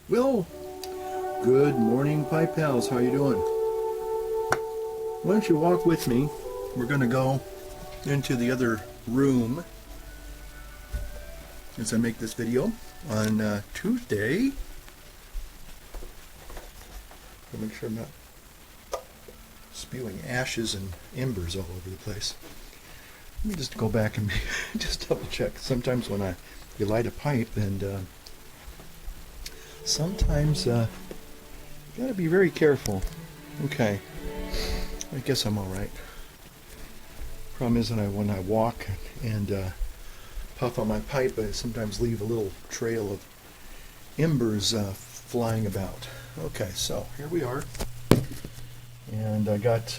Well, good morning, Pipe Pals. How you doing? Why don't you walk with me? We're going to go into the other room as I make this video on Tuesday. I'll make sure I'm not spewing ashes and embers all over the place. Let me just go back and just double check. Sometimes when you light a pipe, and sometimes you got to be very careful. Okay, I guess I'm all right. Problem is, when I walk and puff on my pipe, I sometimes leave a little trail of embers flying about. Okay, so here we are. And I got,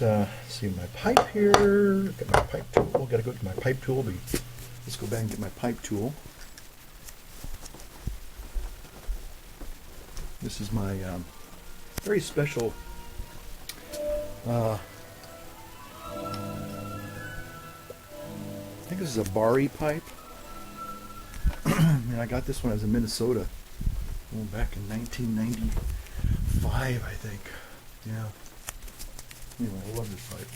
see my pipe here. Got my pipe tool. Got to go get my pipe tool. Let's go back and get my pipe tool. This is my very special I think this is a Bari pipe. And I got this one as a Minnesota back in 1995, I think. Yeah. Anyway, I love this pipe.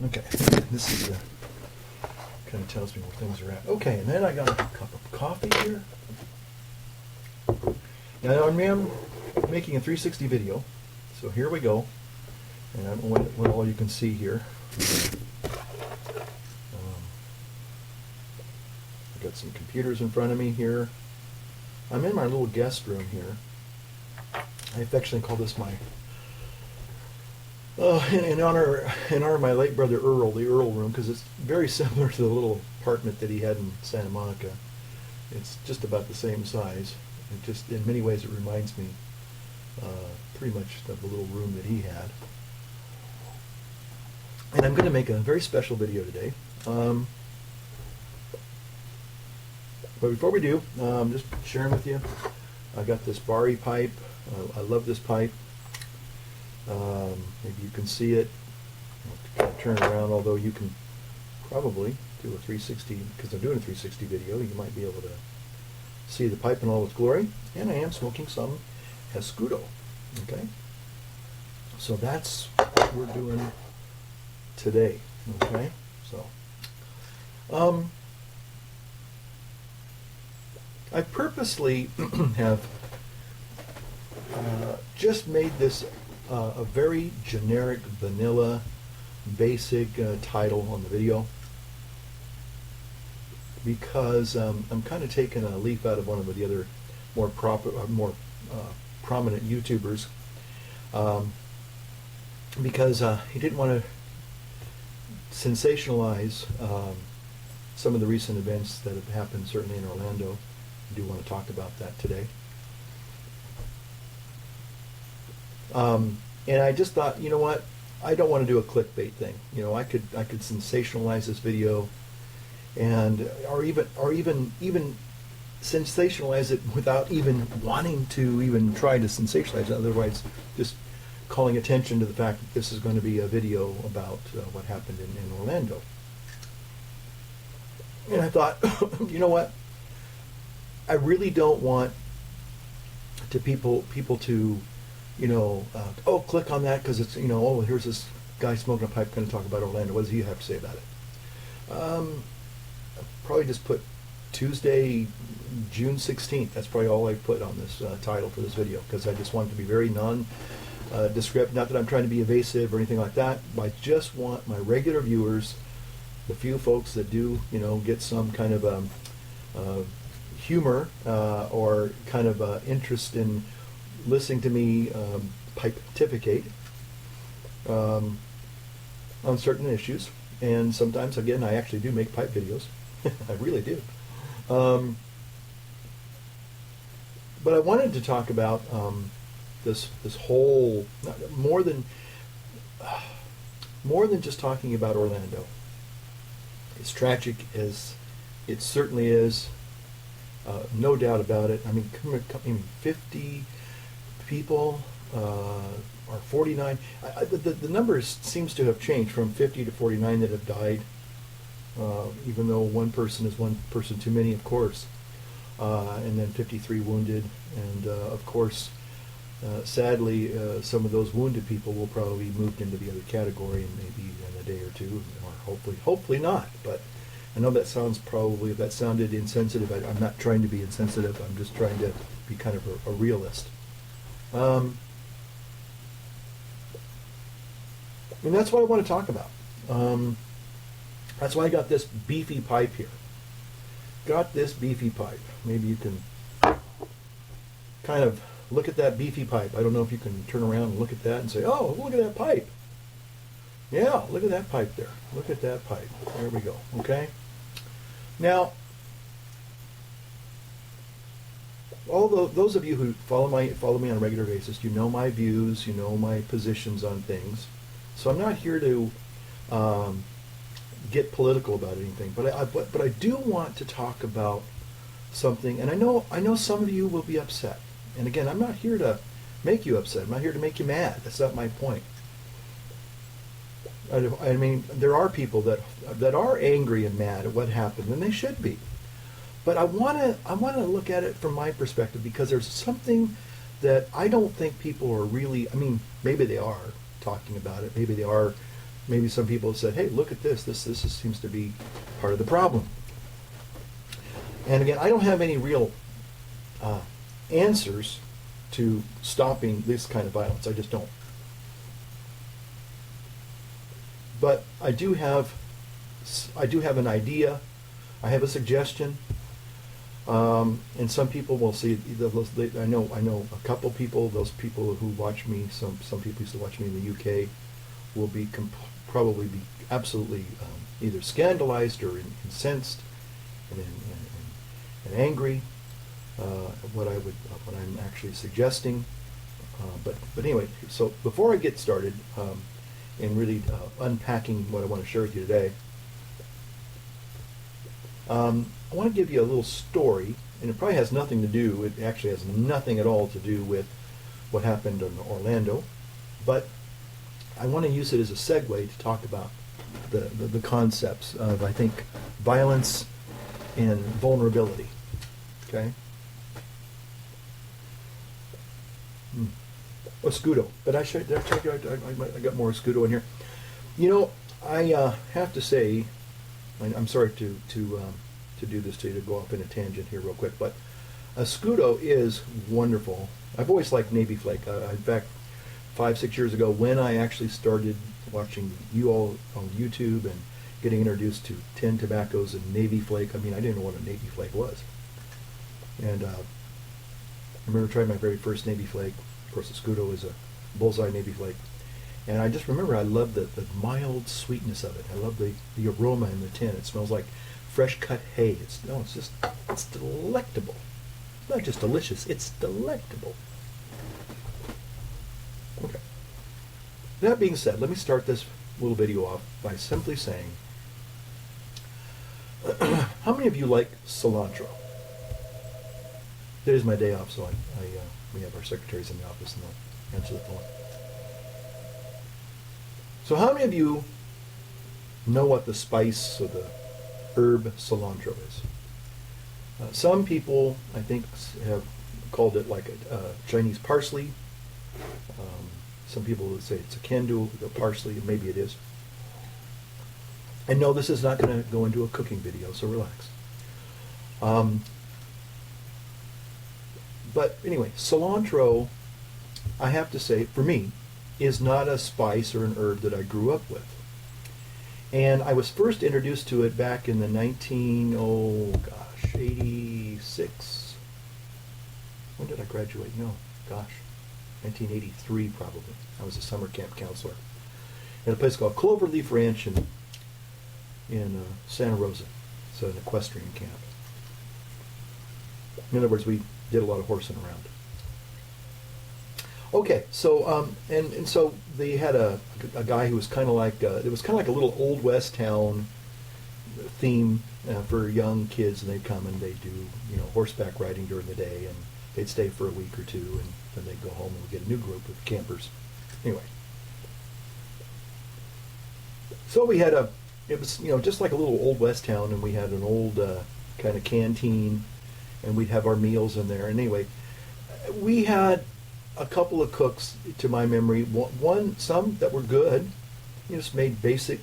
Okay, this is kind of tells me where things are at. Okay, and then I got a cup of coffee here. Now I'm making a 360 video, so here we go. And I don't know what all you can see here. I've got some computers in front of me here. I'm in my little guest room here. I affectionately call this my in honor of my late brother Earl, the Earl room, because it's very similar to the little apartment that he had in Santa Monica. It's just about the same size. It just, in many ways, it reminds me pretty much of the little room that he had. And I'm going to make a very special video today. But before we do, I'm just sharing with you. I got this Bari pipe. I love this pipe. Maybe you can see it. I'll kind of turn it around, although you can probably do a 360, because I'm doing a 360 video, you might be able to see the pipe in all its glory. And I am smoking some Escudo. Okay? So that's what we're doing today. Okay? So, I purposely have just made this a very generic, vanilla, basic title on the video, because I'm kind of taking a leaf out of one of the other more prominent YouTubers, because he didn't want to sensationalize some of the recent events that have happened, certainly in Orlando. I do want to talk about that today. And I just thought, you know what? I don't want to do a clickbait thing. You know, I could sensationalize this video, and or even sensationalize it without even wanting to even try to sensationalize it. Otherwise, just calling attention to the fact that this is going to be a video about what happened in Orlando. And I thought, you know what? I really don't want people to, you know, oh, click on that because it's, you know, oh, here's this guy smoking a pipe going to talk about Orlando. What does he have to say about it? I'll probably just put Tuesday, June 16th. That's probably all I put on this title for this video, because I just want it to be very non-descriptive. Not that I'm trying to be evasive or anything like that, but I just want my regular viewers, the few folks that do, you know, get some kind of humor or kind of interest in listening to me pontificate on certain issues. And sometimes, again, I actually do make pipe videos. I really do. But I wanted to talk about this whole, more than just talking about Orlando. As tragic as it certainly is, no doubt about it. I mean, 50 people or 49. The number seems to have changed from 50 to 49 that have died, even though one person is one person too many, of course. and then 53 wounded. And of course, sadly, some of those wounded people will probably be moved into the other category in maybe in a day or two, or hopefully not. But I know that sounds probably, if that sounded insensitive, I'm not trying to be insensitive. I'm just trying to be kind of a realist. And that's what I want to talk about. That's why I got this beefy pipe here. Got this beefy pipe. Maybe you can kind of look at that beefy pipe. I don't know if you can turn around and look at that and say, oh, look at that pipe. Yeah, look at that pipe there. Look at that pipe. There we go. Okay? Now, although those of you who follow me on a regular basis, you know my views, you know my positions on things. So I'm not here to get political about anything, but I do want to talk about something, and I know some of you will be upset. And again, I'm not here to make you upset. I'm not here to make you mad. That's not my point. I mean, there are people that are angry and mad at what happened, and they should be. But I want to look at it from my perspective, because there's something that I don't think people are really. I mean, maybe they are talking about it. Maybe they are. Maybe some people have said, "Hey, look at this. This seems to be part of the problem." And again, I don't have any real answers to stopping this kind of violence. I just don't. But I do have an idea. I have a suggestion. And some people will see. I know a couple people. Those people who watch me. Some people used to watch me in the UK. Will be probably be absolutely either scandalized or incensed and angry. What I'm actually suggesting. But anyway, so before I get started in really unpacking what I want to share with you today, I want to give you a little story, and it probably has nothing to do. It actually has nothing at all to do with what happened in Orlando, but I want to use it as a segue to talk about the concepts of, I think, violence and vulnerability. Okay. Escudo, but I got more Escudo in here. You know, I have to say, I'm sorry to do this to you, to go off in a tangent here real quick, but Escudo is wonderful. I've always liked Navy Flake. In fact, 5-6 years ago, when I actually started watching you all on YouTube and getting introduced to 10 Tobaccos and Navy Flake, I mean, I didn't know what a Navy Flake was. And I remember trying my very first Navy Flake. Of course, Escudo is a bullseye Navy Flake. And I just remember I loved the mild sweetness of it. I love the aroma in the tin. It smells like fresh cut hay. It's delectable. It's not just delicious, it's delectable. Okay. That being said, let me start this little video off by simply saying, how many of you like cilantro? Today's my day off, so we have our secretaries in the office and they'll answer the phone. So how many of you know what the spice or the herb cilantro is? Some people, I think, have called it like a Chinese parsley. Some people would say it's akin to the parsley. Maybe it is. And no, this is not going to go into a cooking video, so relax. But anyway, cilantro, I have to say, for me, is not a spice or an herb that I grew up with. And I was first introduced to it back in the 86. When did I graduate? No, gosh, 1983 probably. I was a summer camp counselor at a place called Cloverleaf Ranch in Santa Rosa. It's an equestrian camp. In other words, we did a lot of horsing around. Okay, so and so they had a guy who was kind of like it was kind of like a little old west town theme for young kids, and they'd come and they'd do horseback riding during the day, and they'd stay for a week or two, and then they'd go home and we'd get a new group of campers. Anyway, so we had it was just like a little old west town, and we had an old kind of canteen. and we'd have our meals in there. And anyway, we had a couple of cooks, to my memory. Some that were good. You just made basic,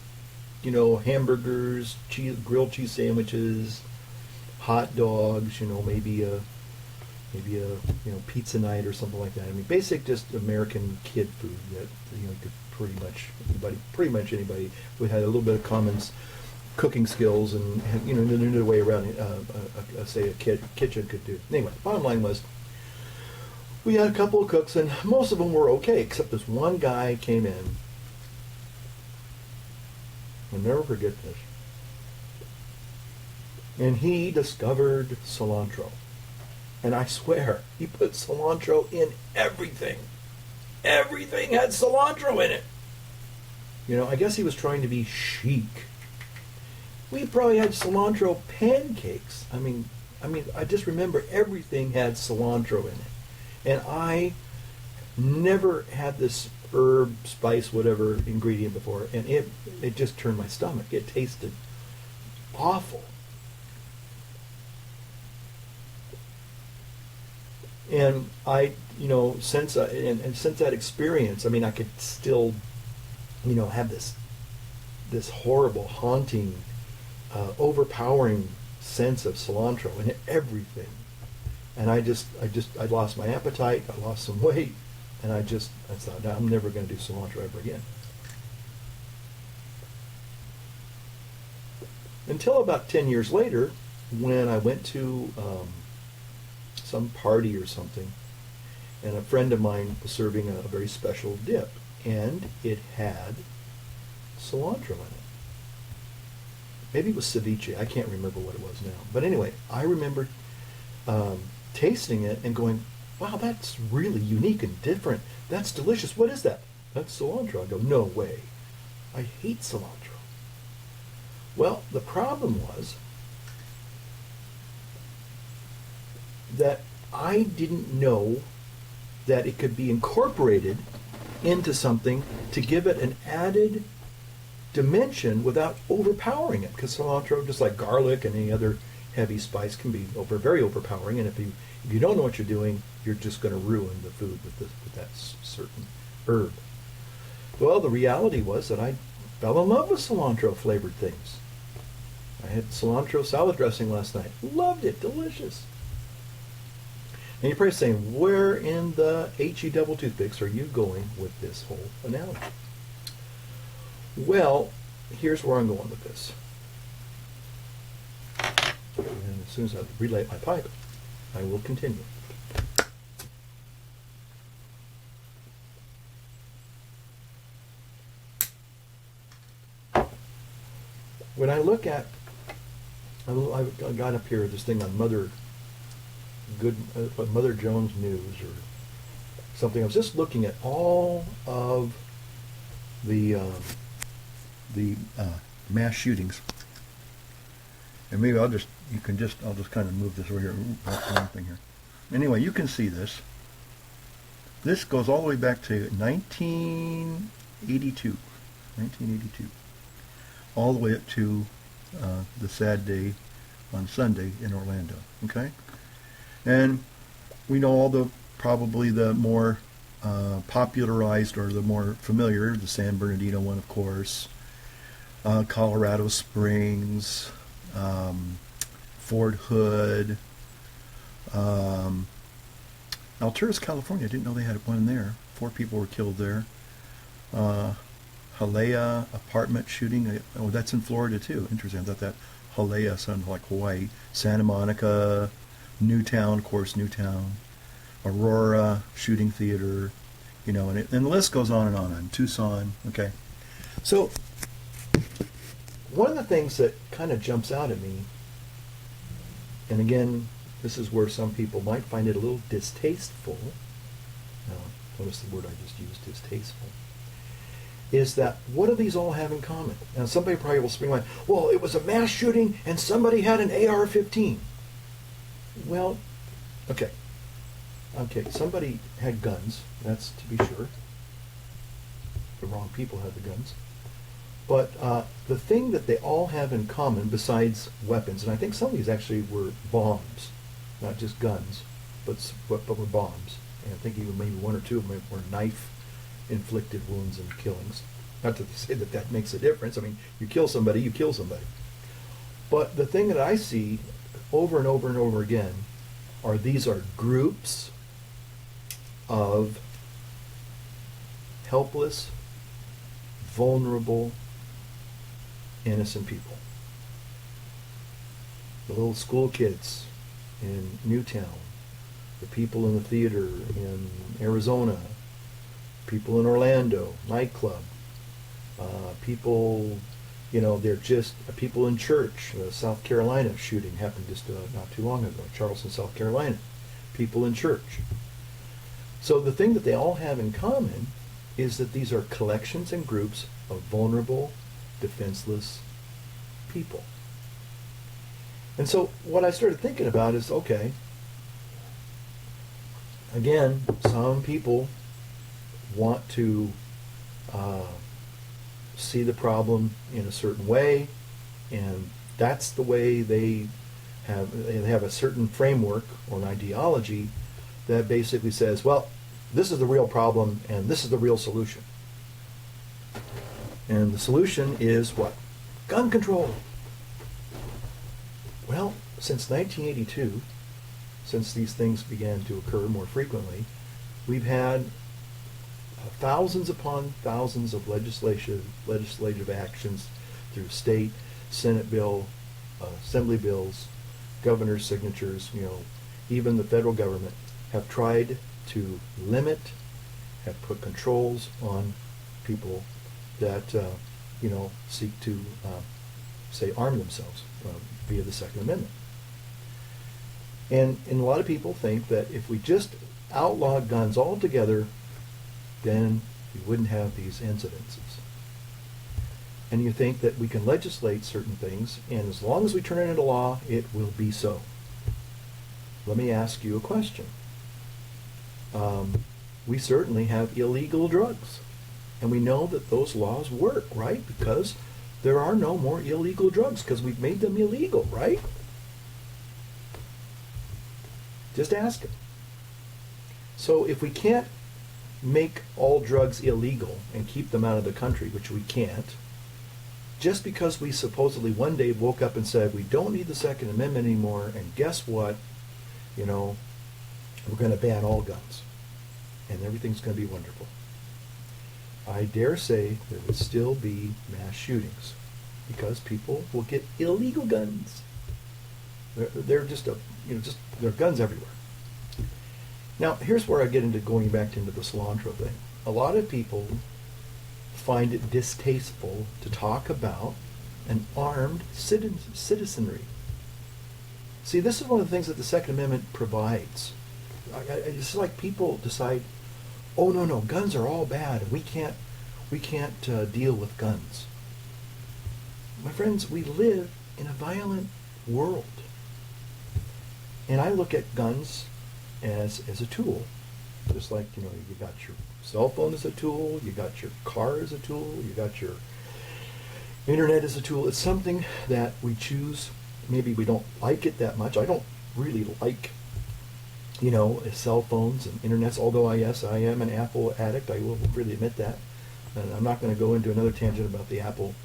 hamburgers, grilled cheese sandwiches, hot dogs. Maybe a pizza night or something like that. I mean, basic, just American kid food that could pretty much anybody who had a little bit of common cooking skills and knew their way around, say a kitchen could do. Anyway, bottom line was, we had a couple of cooks, and most of them were okay, except this one guy came in. I'll never forget this. And he discovered cilantro. And I swear, he put cilantro in everything. Everything had cilantro in it. I guess he was trying to be chic. We probably had cilantro pancakes. I mean, I just remember everything had cilantro in it. And I never had this herb, spice, whatever ingredient before, and it just turned my stomach. It tasted awful. And I, since that experience, I could still, have this horrible, haunting, overpowering sense of cilantro in everything. And I lost my appetite. I lost some weight, and I thought, I'm never going to do cilantro ever again. Until about 10 years later, when I went to some party or something, and a friend of mine was serving a very special dip, and it had cilantro in it. Maybe it was ceviche. I can't remember what it was now. But anyway, I remember tasting it and going, wow, that's really unique and different. That's delicious. What is that? That's cilantro. I go, no way. I hate cilantro. Well, the problem was that I didn't know that it could be incorporated into something to give it an added dimension without overpowering it, because cilantro, just like garlic and any other heavy spice, can be very overpowering, and if you don't know what you're doing, you're just going to ruin the food with that certain herb. Well, the reality was that I fell in love with cilantro flavored things. I had cilantro salad dressing last night. Loved it. Delicious. And you're probably saying, where in the HE double toothpicks are you going with this whole analogy? Well, here's where I'm going with this. And as soon as I relight my pipe, I will continue. When I look at, I got up here this thing on Mother Jones News or something. I was just looking at all of the mass shootings, and maybe I'll just kind of move this over here. One thing here. Anyway, you can see this. This goes all the way back to 1982, all the way up to the sad day on Sunday in Orlando. Okay, and we know probably the more popularized or the more familiar, the San Bernardino one, of course, Colorado Springs, Fort Hood, Alturas, California. I didn't know they had one there. 4 people were killed there. Hialeah apartment shooting. Oh, that's in Florida too. Interesting. I thought that Hialeah sounded like Hawaii. Santa Monica, Newtown, of course, Newtown. Aurora shooting theater, and the list goes on and on. And Tucson. Okay, so one of the things that kind of jumps out at me, and again, this is where some people might find it a little distasteful. Now, notice the word I just used, distasteful. Is that what do these all have in common? Now, somebody probably will spring like, well, it was a mass shooting and somebody had an AR-15. Well, okay, somebody had guns, that's to be sure. The wrong people had the guns. But the thing that they all have in common, besides weapons, and I think some of these actually were bombs, not just guns, but were bombs. And I think even maybe one or two of them were knife-inflicted wounds and killings. Not to say that that makes a difference. I mean, you kill somebody, you kill somebody. But the thing that I see over and over and over again these are groups of helpless, vulnerable, innocent people. The little school kids in Newtown, the people in the theater in Arizona, people in Orlando, nightclub, people, they're just people in church. South Carolina shooting happened just not too long ago, Charleston, South Carolina. People in church. So the thing that they all have in common is that these are collections and groups of vulnerable, defenseless people. And so what I started thinking about is, okay, again, some people want to see the problem in a certain way, and that's the way they have a certain framework or an ideology that basically says, well, this is the real problem and this is the real solution. And the solution is what? Gun control. Well, since 1982, since these things began to occur more frequently, we've had thousands upon thousands of legislative actions through state, Senate bill, assembly bills, governor's signatures, even the federal government have tried to limit, have put controls on people that, seek to, say, arm themselves via the Second Amendment. And a lot of people think that if we just outlaw guns altogether, then we wouldn't have these incidences. And you think that we can legislate certain things, and as long as we turn it into law, it will be so. Let me ask you a question. We certainly have illegal drugs, and we know that those laws work, right? Because there are no more illegal drugs, because we've made them illegal, right? Just ask it. So if we can't make all drugs illegal and keep them out of the country, which we can't, just because we supposedly one day woke up and said we don't need the Second Amendment anymore, and guess what, we're going to ban all guns and everything's going to be wonderful. I dare say there would still be mass shootings because people will get illegal guns. They're just there are guns everywhere. Now, here's where I get into going back into the cilantro thing. A lot of people find it distasteful to talk about an armed citizenry. See, this is one of the things that the Second Amendment provides. It's like people decide, oh no, guns are all bad, and we can't deal with guns. My friends, we live in a violent world, and I look at guns as a tool. Just like, you got your cell phone as a tool, you got your car as a tool, you got your internet as a tool. It's something that we choose. Maybe we don't like it that much. I don't really like, cell phones and internets, although yes, I am an Apple addict. I will freely admit that. And I'm not going to go into another tangent about the Apple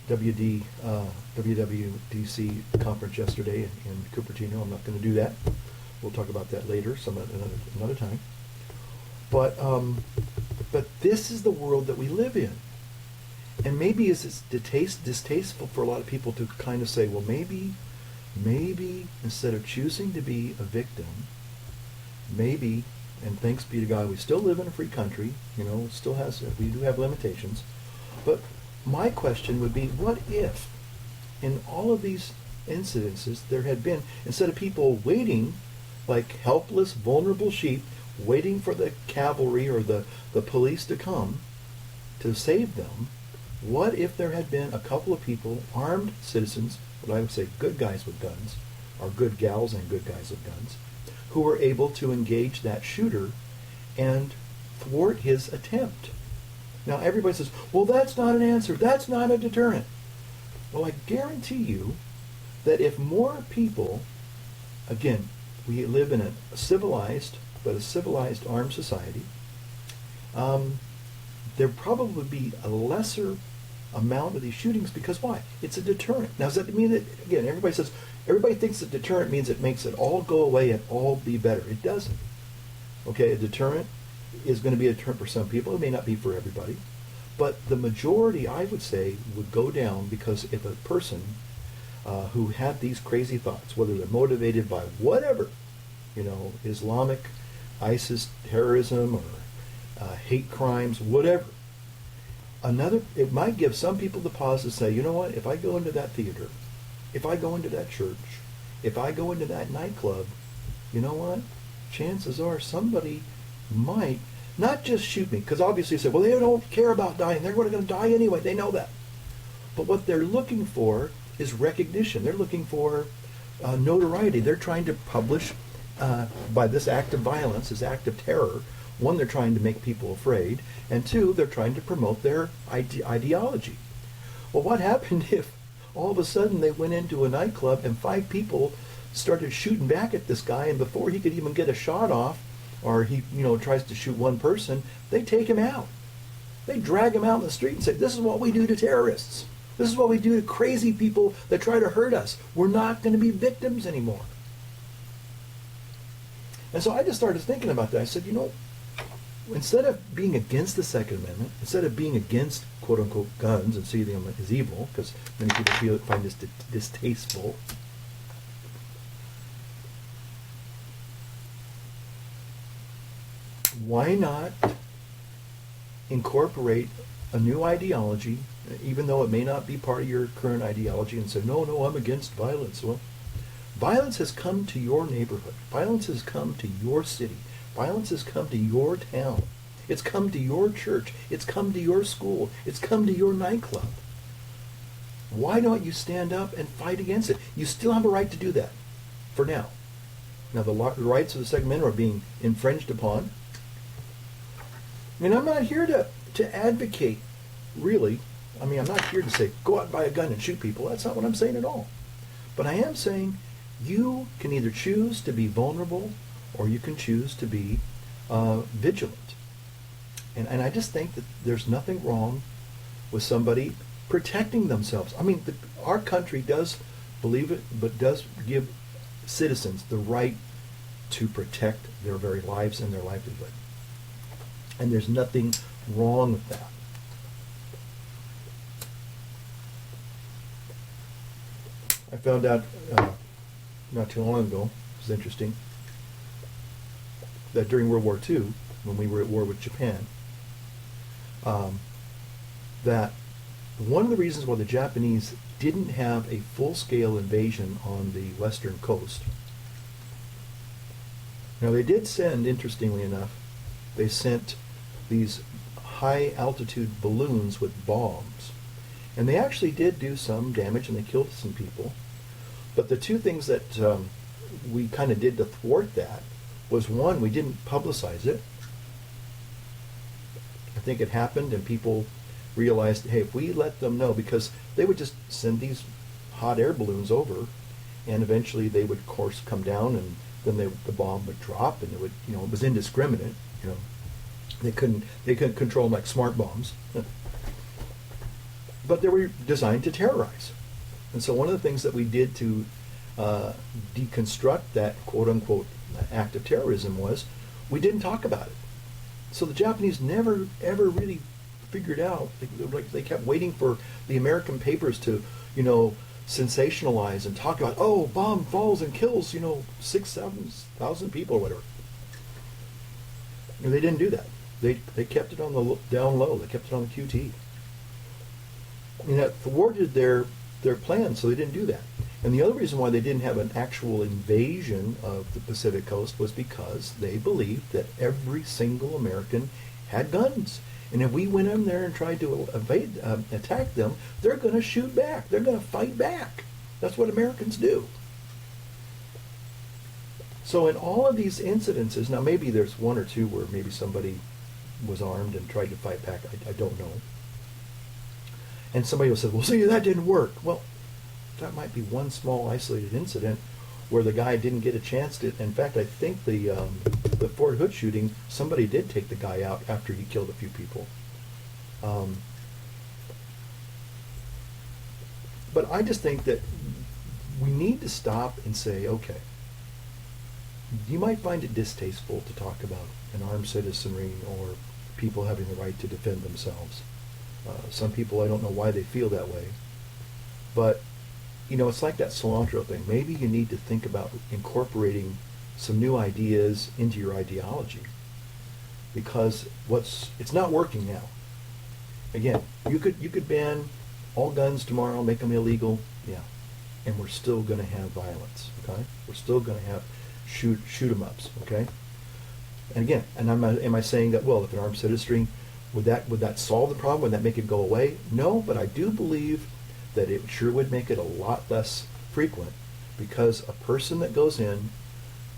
WWDC conference yesterday in Cupertino. I'm not going to do that. We'll talk about that later, another time. But this is the world that we live in. And maybe it's distasteful for a lot of people to kind of say, well, maybe instead of choosing to be a victim, maybe, and thanks be to God, we still live in a free country, we do have limitations. But my question would be, what if in all of these incidences there had been, instead of people waiting like helpless, vulnerable sheep, waiting for the cavalry or the police to come to save them, what if there had been a couple of people, armed citizens, what I would say good guys with guns, or good gals and good guys with guns, who were able to engage that shooter and thwart his attempt? Now everybody says, well, that's not an answer, that's not a deterrent. Well, I guarantee you that if more people, again, we live in a civilized, but a civilized armed society, there probably be a lesser amount of these shootings because why? It's a deterrent. Now, does that mean that, again, everybody thinks that deterrent means it makes it all go away and all be better. It doesn't. Okay, a deterrent is going to be a deterrent for some people. It may not be for everybody. But the majority, I would say, would go down because if a person who had these crazy thoughts, whether they're motivated by whatever, Islamic, ISIS, terrorism, or hate crimes, whatever, it might give some people the pause to say, you know what, if I go into that theater, if I go into that church, if I go into that nightclub, you know what, chances are somebody might not just shoot me, because obviously you say, well, they don't care about dying. They're going to die anyway. They know that. But what they're looking for is recognition. They're looking for notoriety. They're trying to publish, by this act of violence, this act of terror, one, they're trying to make people afraid, and two, they're trying to promote their ideology. Well, what happened if all of a sudden they went into a nightclub and 5 people started shooting back at this guy, and before he could even get a shot off, or he, tries to shoot one person, they take him out. They drag him out in the street and say, this is what we do to terrorists. This is what we do to crazy people that try to hurt us. We're not going to be victims anymore. And so I just started thinking about that. I said, instead of being against the Second Amendment, instead of being against quote-unquote guns and see them as evil, because many people find this distasteful, why not incorporate a new ideology, even though it may not be part of your current ideology, and say, no, I'm against violence. Well, violence has come to your neighborhood. Violence has come to your city. Violence has come to your town. It's come to your church. It's come to your school. It's come to your nightclub. Why don't you stand up and fight against it? You still have a right to do that, for now. Now, the rights of the Second Amendment are being infringed upon. And I'm not here to advocate, really. I'm not here to say, go out and buy a gun and shoot people. That's not what I'm saying at all. But I am saying you can either choose to be vulnerable or you can choose to be vigilant. And I just think that there's nothing wrong with somebody protecting themselves. Our country does believe it, but does give citizens the right to protect their very lives and their livelihood. And there's nothing wrong with that. I found out not too long ago, it was interesting, that during World War II, when we were at war with Japan, that one of the reasons why the Japanese didn't have a full-scale invasion on the western coast. Now they did send, interestingly enough, they sent these high-altitude balloons with bombs. And they actually did do some damage and they killed some people. But the two things that we kind of did to thwart that was, one, we didn't publicize it. I think it happened and people realized, hey, if we let them know, because they would just send these hot air balloons over and eventually they would, of course, come down and then the bomb would drop and it would, it was indiscriminate, They couldn't control them like smart bombs. But they were designed to terrorize. And so one of the things that we did to deconstruct that quote-unquote act of terrorism was we didn't talk about it. So the Japanese never, ever really figured out, they kept waiting for the American papers to, sensationalize and talk about, oh, bomb falls and kills, 6,000 people or whatever. They didn't do that. They kept it on the down low. They kept it on the QT. That thwarted their plans, so they didn't do that. And the other reason why they didn't have an actual invasion of the Pacific coast was because they believed that every single American had guns. And if we went in there and tried to attack them, they're going to shoot back. They're going to fight back. That's what Americans do. So in all of these incidences, now maybe there's one or two where maybe somebody was armed and tried to fight back. I don't know. And somebody will say, well, see, that didn't work. Well, that might be one small isolated incident, where the guy didn't get a chance to. In fact, I think the Fort Hood shooting, somebody did take the guy out after he killed a few people. But I just think that we need to stop and say, okay, you might find it distasteful to talk about an armed citizenry or people having the right to defend themselves. Some people, I don't know why they feel that way. But, you know, it's like that cilantro thing. Maybe you need to think about incorporating some new ideas into your ideology, because it's not working now. Again, you could ban all guns tomorrow, make them illegal, yeah, and we're still going to have violence, okay? We're still going to have shoot 'em ups, okay? And again, and am I saying that, well, if an armed citizenry, would that solve the problem? Would that make it go away? No, but I do believe that it sure would make it a lot less frequent, because a person that goes in,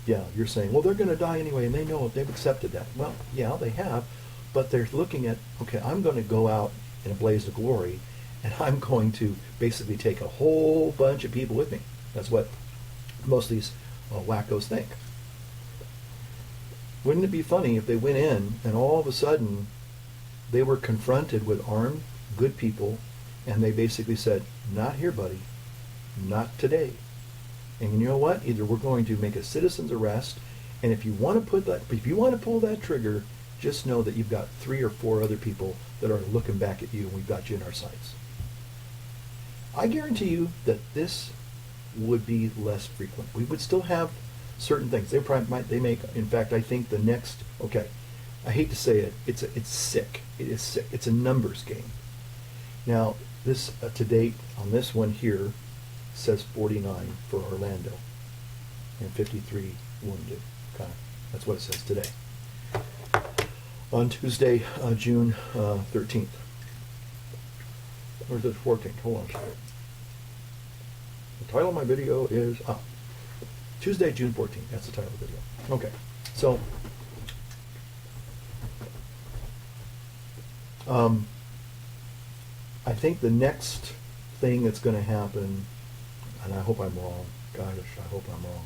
yeah, you're saying, well, they're going to die anyway, and they know it, they've accepted that. Well, yeah, they have, but they're looking at, okay, I'm going to go out in a blaze of glory, and I'm going to basically take a whole bunch of people with me. That's what most of these wackos think. Wouldn't it be funny if they went in and all of a sudden they were confronted with armed, good people, and they basically said, not here, buddy, not today. And you know what? Either we're going to make a citizen's arrest, and if you want to pull that trigger, just know that you've got 3 or 4 other people that are looking back at you, and we've got you in our sights. I guarantee you that this would be less frequent. We would still have certain things. They make. In fact, I think the next. Okay, I hate to say it. It's sick. It is sick. It's a numbers game. Now, this to date on this one here says 49 for Orlando and 53 wounded. Okay, that's what it says today. On Tuesday, June 13th. Or is it 14th? Hold on a second. The title of my video is Tuesday, June 14th. That's the title of the video. Okay, so I think the next thing that's going to happen, and I hope I'm wrong, gosh, I hope I'm wrong,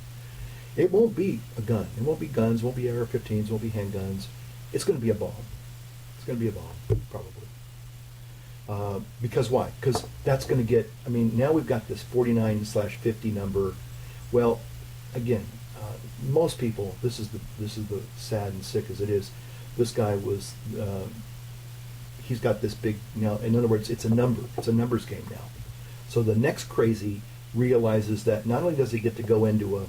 it won't be a gun. It won't be guns, won't be AR-15s, won't be handguns. It's going to be a bomb. It's going to be a bomb, probably. Because why? Because that's going to get, I mean, now we've got this 49/50 number. Well, again, most people, this is the sad and sick as it is, this guy was, he's got this big, now, in other words, it's a numbers game now. So the next crazy realizes that not only does he get to go into a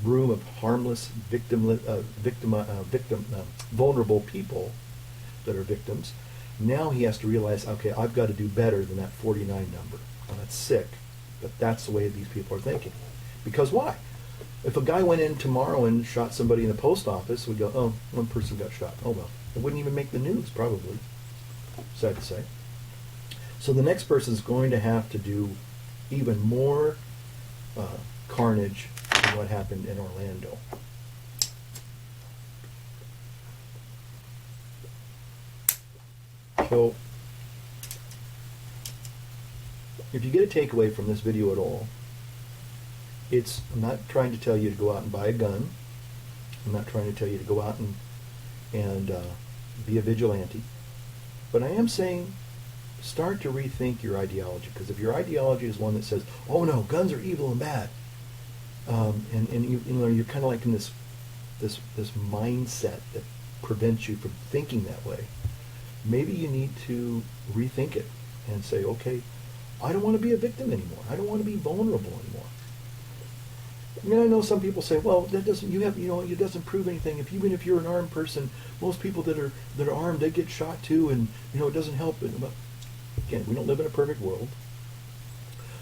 room of harmless vulnerable people that are victims, now he has to realize, okay, I've got to do better than that 49 number. Well, that's sick, but that's the way these people are thinking. Because why? If a guy went in tomorrow and shot somebody in the post office, we'd go, oh, one person got shot. Oh, well, it wouldn't even make the news, probably. Sad to say. So the next person's going to have to do even more carnage than what happened in Orlando. So, if you get a takeaway from this video at all, I'm not trying to tell you to go out and buy a gun. I'm not trying to tell you to go out and be a vigilante. But I am saying start to rethink your ideology. Because if your ideology is one that says, oh no, guns are evil and bad, and you're kind of like in this mindset that prevents you from thinking that way, maybe you need to rethink it and say, okay, I don't want to be a victim anymore. I don't want to be vulnerable anymore. I mean, I know some people say, well, that doesn't, it doesn't prove anything. Even if you're an armed person, most people that are armed, they get shot too, and it doesn't help. But again, we don't live in a perfect world.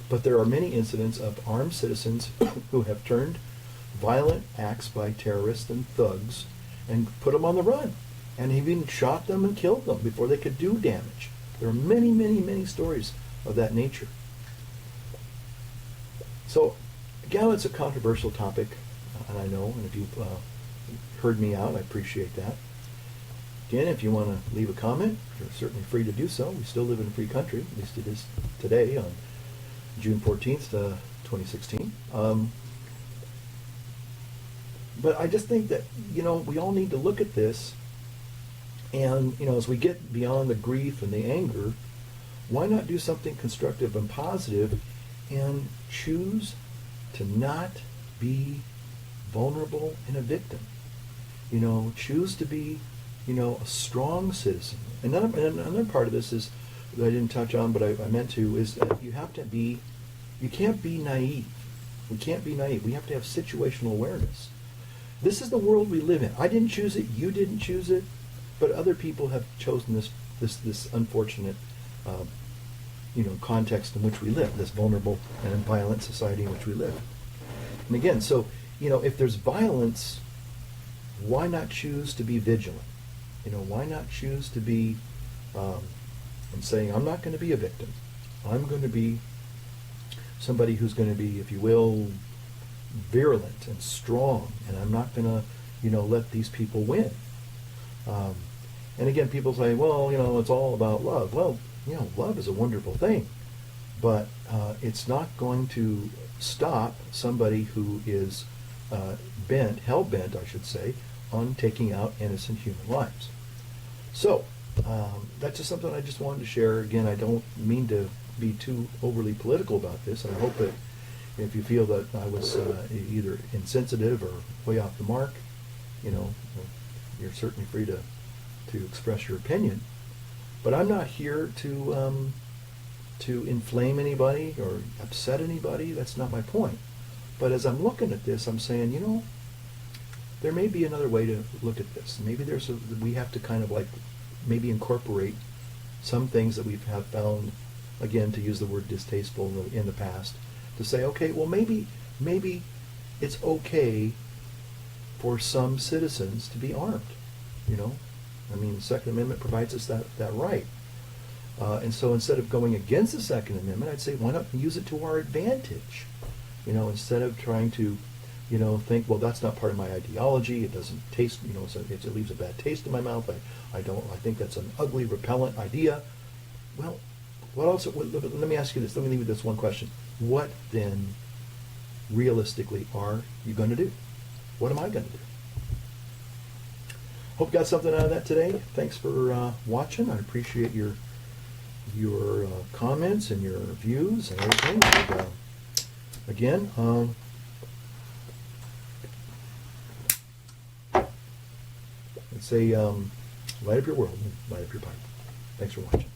But there are many incidents of armed citizens who have turned violent acts by terrorists and thugs and put them on the run. And even shot them and killed them before they could do damage. There are many, many, many stories of that nature. So, again, it's a controversial topic, and I know, and if you've heard me out, I appreciate that. Again, if you want to leave a comment, you're certainly free to do so. We still live in a free country, at least it is today on June 14th, 2016. But I just think that, we all need to look at this, and, as we get beyond the grief and the anger, why not do something constructive and positive and choose to not be vulnerable and a victim? Choose to be, a strong citizen. And another part of this is, that I didn't touch on, but I meant to, is that you can't be naive. We can't be naive. We have to have situational awareness. This is the world we live in. I didn't choose it. You didn't choose it. But other people have chosen this unfortunate, context in which we live, this vulnerable and violent society in which we live. And again, so, if there's violence, why not choose to be vigilant? Why not choose to be, and saying, I'm not going to be a victim. I'm going to be somebody who's going to be, if you will, virulent and strong, and I'm not going to, let these people win. And again, people say, well, it's all about love. Well, love is a wonderful thing, but it's not going to stop somebody who is hell-bent, I should say, on taking out innocent human lives. So, that's just something I just wanted to share. Again, I don't mean to be too overly political about this. I hope that if you feel that I was either insensitive or way off the mark, you're certainly free to express your opinion. But I'm not here to inflame anybody or upset anybody. That's not my point. But as I'm looking at this, I'm saying, there may be another way to look at this. Maybe we have to kind of maybe incorporate some things that we have found, again, to use the word distasteful in the past, to say, okay, well, maybe it's okay for some citizens to be armed. The Second Amendment provides us that right. And so instead of going against the Second Amendment, I'd say, why not use it to our advantage? Instead of trying to, think, well, that's not part of my ideology. It doesn't taste, so it leaves a bad taste in my mouth. I think that's an ugly, repellent idea. Well, what else? Let me ask you this. Let me leave you with this one question. What then, realistically, are you going to do? What am I going to do? Hope you got something out of that today. Thanks for watching. I appreciate your comments and your views and everything. And, again, let's say, light up your world, light up your pipe. Thanks for watching.